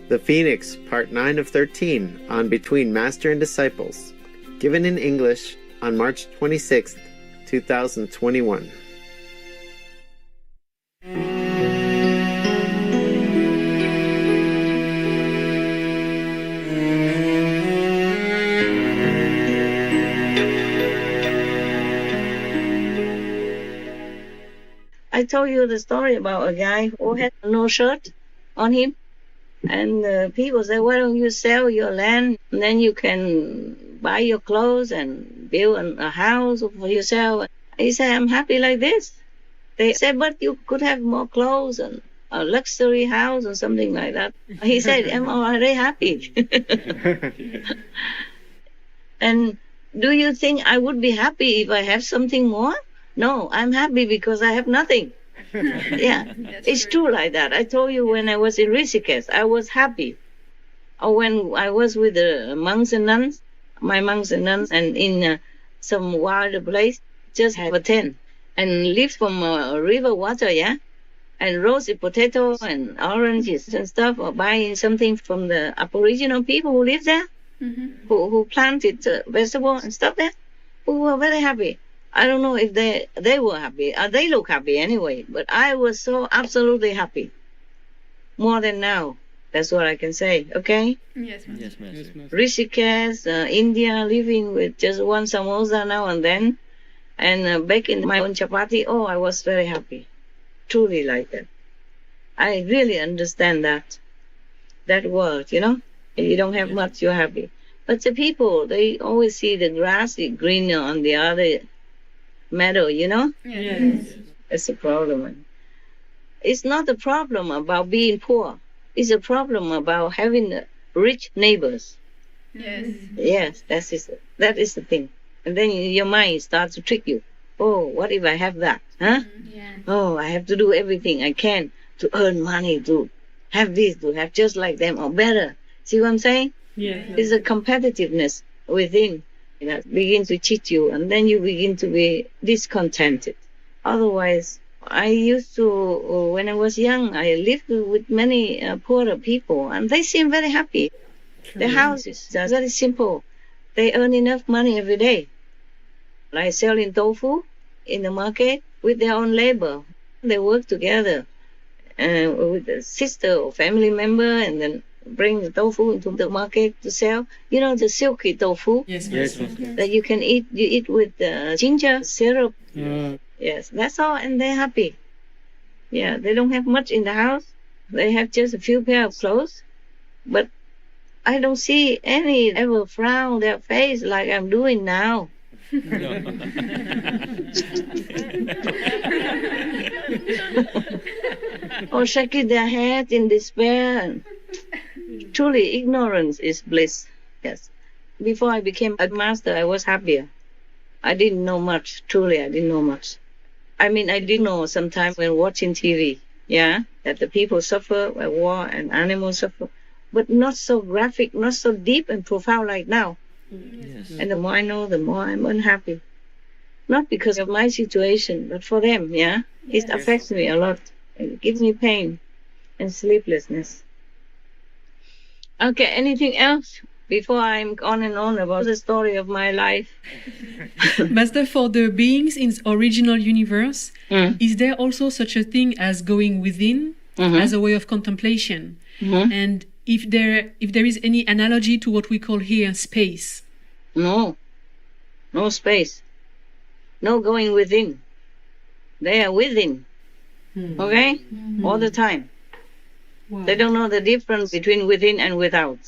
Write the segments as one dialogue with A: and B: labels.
A: The Phoenix, Part 9 of 13, on Between Master and Disciples, given in English on March 26, 2021.
B: I told you the story about a guy who had no shirt on him. And people say, why don't you sell your land? And then you can buy your clothes and build a house for yourself. He said, I'm happy like this. They said, but you could have more clothes and a luxury house or something like that. He said, I'm already happy. And do you think I would be happy if I have something more? No, I'm happy because I have nothing. Yeah, it's true like that. I told you when I was in Rishikesh, I was happy. Or when I was with the monks and nuns, my monks and nuns, and in some wilder place, just have a tent and live from river water, yeah, and roasted potato and oranges and stuff, or buying something from the Aboriginal people who live there, who planted vegetables and stuff there, who were very happy. I don't know if they were happy. They look happy anyway, but I was so absolutely happy. More than now. That's what I can say, okay?
C: Yes, ma'am.
D: Yes, ma'am.
B: Rishikesh, India, living with just one samosa now and then, and baking my own chapati. Oh, I was very happy. Truly like that. I really understand that word, you know? If you don't have much, you're happy. But the people, they always see the grass is greener on the other meadow, you know?
C: Yes.
B: That's the problem. It's not a problem about being poor. It's a problem about having rich neighbors.
C: Yes.
B: Yes, that is the thing. And then your mind starts to trick you. Oh, what if I have that? Huh?
C: Yeah.
B: Oh, I have to do everything I can to earn money, to have this, to have just like them or better. See what I'm saying?
D: Yes.
B: It's a competitiveness within that begins to cheat you, and then you begin to be discontented. Otherwise, I used to, when I was young, I lived with many poorer people, and they seem very happy. Their houses are very simple. They earn enough money every day. Like selling tofu in the market with their own labor. They work together with a sister or family member, and then bring the tofu into the market to sell. You know, the silky tofu
D: Yes,
B: that you can eat. You eat with ginger syrup. Yes, that's all, and they're happy. Yeah, they don't have much in the house. They have just a few pair of clothes. But I don't see any ever frown on their face like I'm doing now. Or shaking their head in despair. Truly, ignorance is bliss. Yes. Before I became a master, I was happier. I didn't know much. Truly, I didn't know much. I mean, I did know sometimes when watching TV, yeah, that the people suffer by war and animals suffer, but not so graphic, not so deep and profound like now.
D: Yes.
B: And the more I know, the more I'm unhappy. Not because of my situation, but for them, yeah. It affects me a lot. It gives me pain and sleeplessness. Okay, anything else before I'm on and on about the story of my life?
E: Master, for the beings in original universe, is there also such a thing as going within as a way of contemplation? And if there is any analogy to what we call here space?
B: No space. No going within. They are within. Okay? All the time.
E: Wow.
B: They don't know the difference between within and without.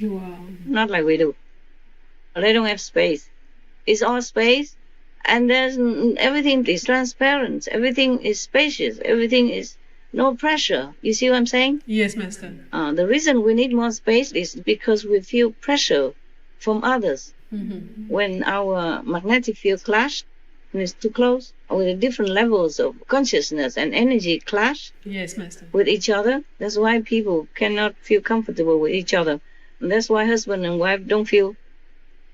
E: Wow.
B: Not like we do. They don't have space. It's all space, and everything is transparent. Everything is spacious. Everything is no pressure. You see what I'm saying?
E: Yes, Master.
B: The reason we need more space is because we feel pressure from others. When our magnetic field clash, when it's too close, or with different levels of consciousness and energy clash
E: Yes, Master.
B: with each other, that's why people cannot feel comfortable with each other. And that's why husband and wife don't feel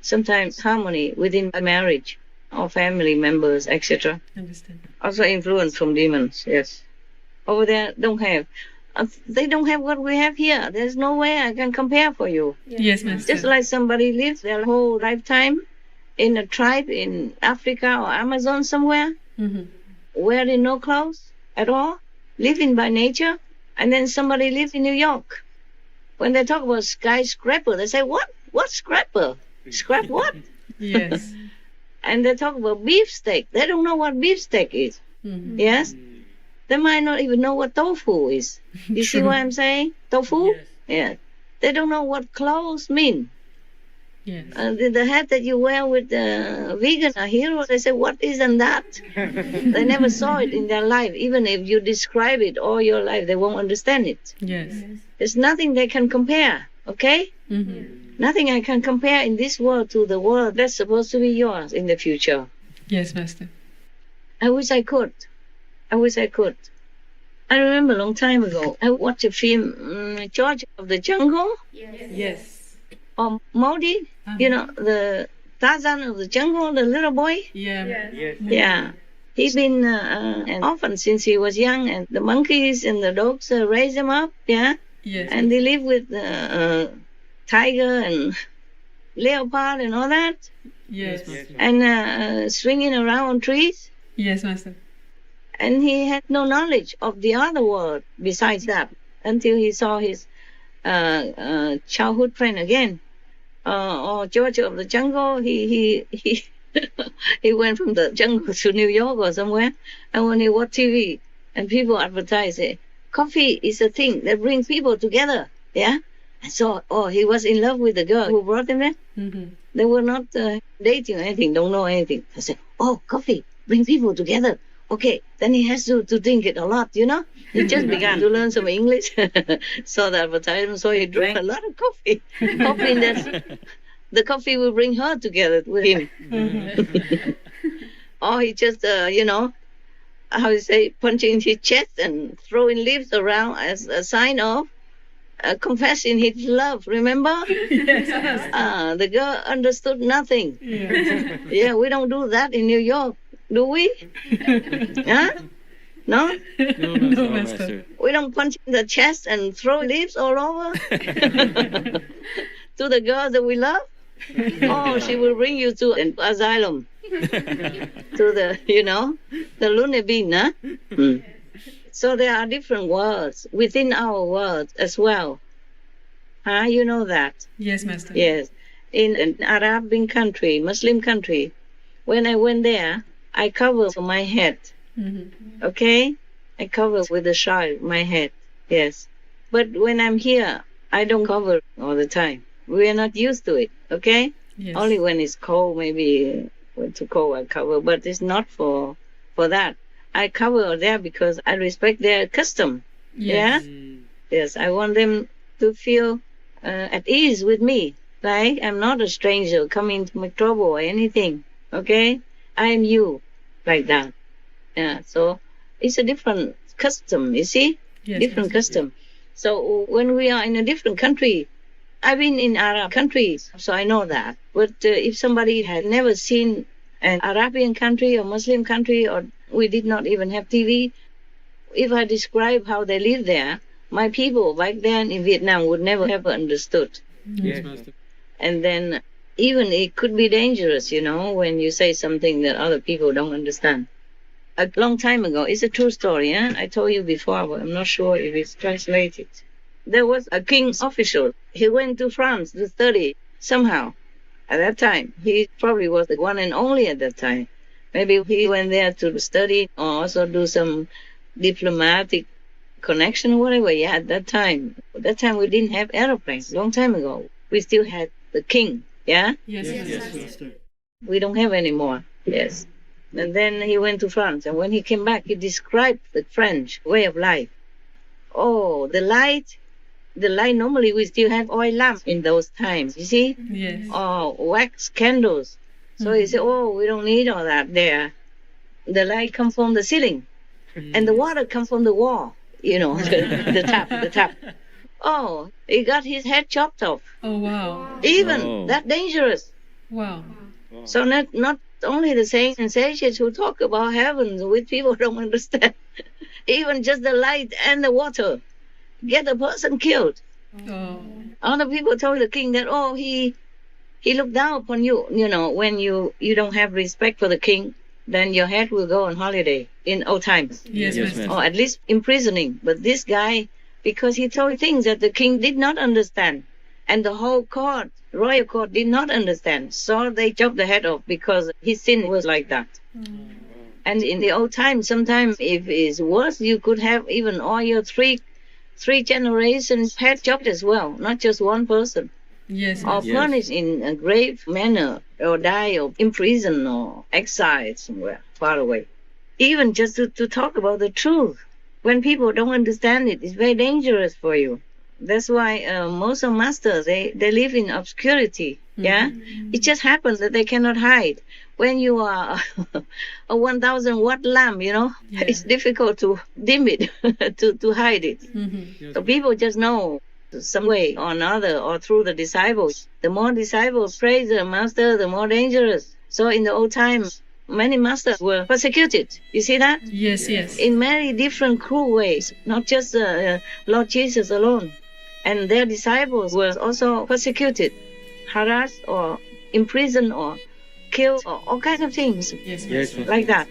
B: sometimes harmony within a marriage or family members, etc.
E: Understand.
B: Also influence from demons, yes. Over there don't have. They don't have what we have here. There's no way I can compare for you.
E: Yes, Master.
B: Just like somebody lives their whole lifetime in a tribe in Africa or Amazon somewhere, wearing no clothes at all, living by nature, and then somebody lives in New York. When they talk about skyscraper, they say, what? What scraper? Scrap what?
E: Yes.
B: And they talk about beefsteak. They don't know what beefsteak is. Yes? They might not even know what tofu is. You see what I'm saying? Tofu?
C: Yes.
B: Yeah. They don't know what clothes mean.
E: Yes.
B: The hat that you wear with the vegan are heroes. They say, what isn't that? They never saw it in their life. Even if you describe it all your life, they won't understand it.
E: Yes.
B: There's nothing they can compare, okay? Nothing I can compare in this world to the world that's supposed to be yours in the future.
E: Yes, Master.
B: I wish I could. I wish I could. I remember a long time ago, I watched a film, George of the Jungle,
E: Yes.
B: or Modi, you know, the Tarzan of the jungle, the little boy.
E: Yeah.
B: Yeah. He's been an orphan since he was young, and the monkeys and the dogs raise him up, yeah?
E: Yes.
B: And they live with tiger and leopard and all that,
E: Yes.
B: and swinging around on trees.
E: Yes, Master.
B: And he had no knowledge of the other world besides that until he saw his childhood friend again. Or George of the Jungle, he he went from the jungle to New York or somewhere, and when he watched TV and people advertise it, coffee is a thing that brings people together, yeah? And so, he was in love with the girl who brought him there. They were not dating or anything, don't know anything. I said, coffee, bring people together. Okay, then he has to drink it a lot, you know? He just began to learn some English, saw the advertisement, so he drank a lot of coffee. Hoping that the coffee will bring her together with him. Or he just, how you say, punching his chest and throwing leaves around as a sign of confessing his love, remember?
E: Yes.
B: The girl understood nothing.
E: Yeah.
B: Yeah, we don't do that in New York, do we? Huh? No?
E: No, Master.
B: We don't punch in the chest and throw leaves all over to the girl that we love? Oh, she will bring you to an asylum. To the, the loony bin, huh? So there are different worlds within our world as well. Huh? You know that?
E: Yes, Master.
B: Yes. In an Arabian country, Muslim country, when I went there, I covered my head. Okay? I cover with a shawl my head. Yes. But when I'm here, I don't cover all the time. We are not used to it. Okay?
E: Yes.
B: Only when it's cold, maybe when too cold I cover. But it's not for that. I cover there because I respect their custom.
E: Yes.
B: Yeah? Yes. I want them to feel at ease with me. Like I'm not a stranger coming to make trouble or anything. Okay? I am you. Like that. Yeah. So it's a different custom, you see?
E: Yes,
B: Different
E: Master.
B: custom. So when we are in a different country, I've been in Arab countries, so I know that. But if somebody had never seen an Arabian country or Muslim country, or we did not even have TV, if I describe how they live there, my people back then in Vietnam would never have understood.
C: Yes, Master.
B: And then even it could be dangerous, when you say something that other people don't understand. A long time ago, it's a true story, eh? I told you before, but I'm not sure if it's translated. There was a king's official. He went to France to study somehow. At that time, he probably was the one and only at that time. Maybe he went there to study or also do some diplomatic connection or whatever. Yeah, at that time. At that time, we didn't have airplanes. Long time ago. We still had the king. Yeah?
E: Yes,
C: Yes, Master.
B: We don't have anymore. Yes. And then he went to France. And when he came back, he described the French way of life. Oh, the light. The light, normally we still have oil lamps in those times, you see?
E: Yes.
B: Or wax candles. So he said, we don't need all that there. The light comes from the ceiling. And the water comes from the wall. The tap. Oh, he got his head chopped off.
E: Oh, wow.
B: Even that dangerous.
E: Wow.
B: So not only the saints and sages who talk about heaven, which people don't understand. Even just the light and the water get the person killed.
E: Oh.
B: Other people told the king that, oh, he looked down upon you. You know, when you don't have respect for the king, then your head will go on holiday in old times.
E: Yes, Master.
B: Or at least imprisoning. But this guy, because he told things that the king did not understand, and the whole court, royal court, did not understand. So they chopped the head off because his sin was like that. And in the old times, sometimes if it's worse, you could have even all your three generations head chopped as well, not just one person.
E: Yes.
B: Or punished in a grave manner, or die, or imprisoned, or exiled somewhere far away. Even just to talk about the truth. When people don't understand it, it's very dangerous for you. That's why most of masters, they live in obscurity. Yeah, it just happens that they cannot hide. When you are a 1,000 watt lamp, you know, it's difficult to dim it, to hide it. So people just know some way or another, or through the disciples. The more disciples praise the master, the more dangerous. So in the old times, many masters were persecuted. You see that?
E: Yes.
B: In many different cruel ways, not just Lord Jesus alone. And their disciples were also persecuted, harassed, or imprisoned, or killed, or all kinds of things
E: Yes.
B: like that.